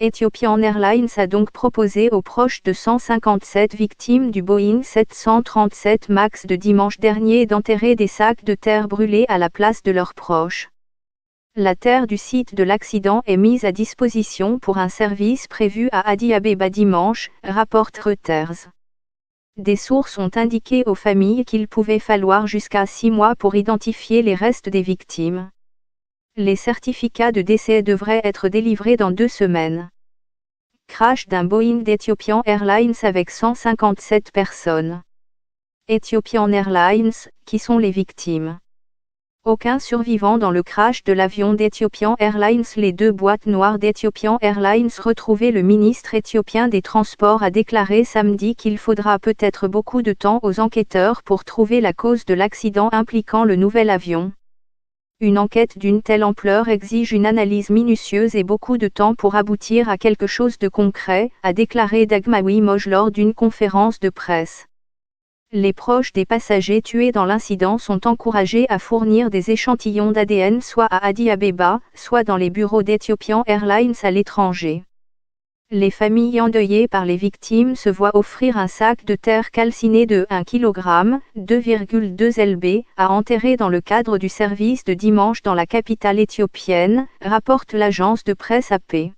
Ethiopian Airlines a donc proposé aux proches de 157 victimes du Boeing 737 MAX de dimanche dernier d'enterrer des sacs de terre brûlés à la place de leurs proches. La terre du site de l'accident est mise à disposition pour un service prévu à Addis Abeba dimanche, rapporte Reuters. Des sources ont indiqué aux familles qu'il pouvait falloir jusqu'à 6 mois pour identifier les restes des victimes. Les certificats de décès devraient être délivrés dans 2 semaines. Crash d'un Boeing d'Ethiopian Airlines avec 157 personnes. Ethiopian Airlines, qui sont les victimes? Aucun survivant dans le crash de l'avion d'Ethiopian Airlines. Les 2 boîtes noires d'Ethiopian Airlines retrouvées. Le ministre éthiopien des Transports a déclaré samedi qu'il faudra peut-être beaucoup de temps aux enquêteurs pour trouver la cause de l'accident impliquant le nouvel avion. Une enquête d'une telle ampleur exige une analyse minutieuse et beaucoup de temps pour aboutir à quelque chose de concret, a déclaré Dagmawi Moj lors d'une conférence de presse. Les proches des passagers tués dans l'incident sont encouragés à fournir des échantillons d'ADN soit à Addis Abeba, soit dans les bureaux d'Ethiopian Airlines à l'étranger. Les familles endeuillées par les victimes se voient offrir un sac de terre calciné de 1 kg, 2,2 lb, à enterrer dans le cadre du service de dimanche dans la capitale éthiopienne, rapporte l'agence de presse AP.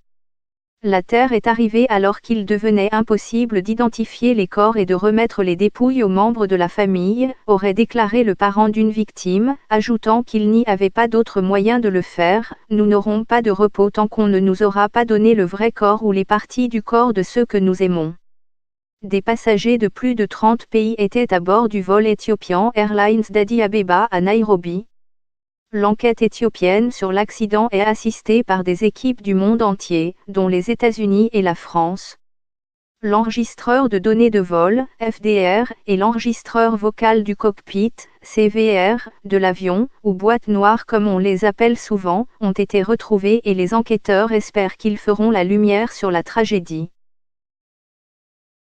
La terre est arrivée alors qu'il devenait impossible d'identifier les corps et de remettre les dépouilles aux membres de la famille, aurait déclaré le parent d'une victime, ajoutant qu'il n'y avait pas d'autre moyen de le faire. Nous n'aurons pas de repos tant qu'on ne nous aura pas donné le vrai corps ou les parties du corps de ceux que nous aimons. Des passagers de plus de 30 pays étaient à bord du vol Ethiopian Airlines d'Addis Abeba à Nairobi. L'enquête éthiopienne sur l'accident est assistée par des équipes du monde entier, dont les États-Unis et la France. L'enregistreur de données de vol, FDR, et l'enregistreur vocal du cockpit, CVR, de l'avion, ou boîte noire comme on les appelle souvent, ont été retrouvés et les enquêteurs espèrent qu'ils feront la lumière sur la tragédie.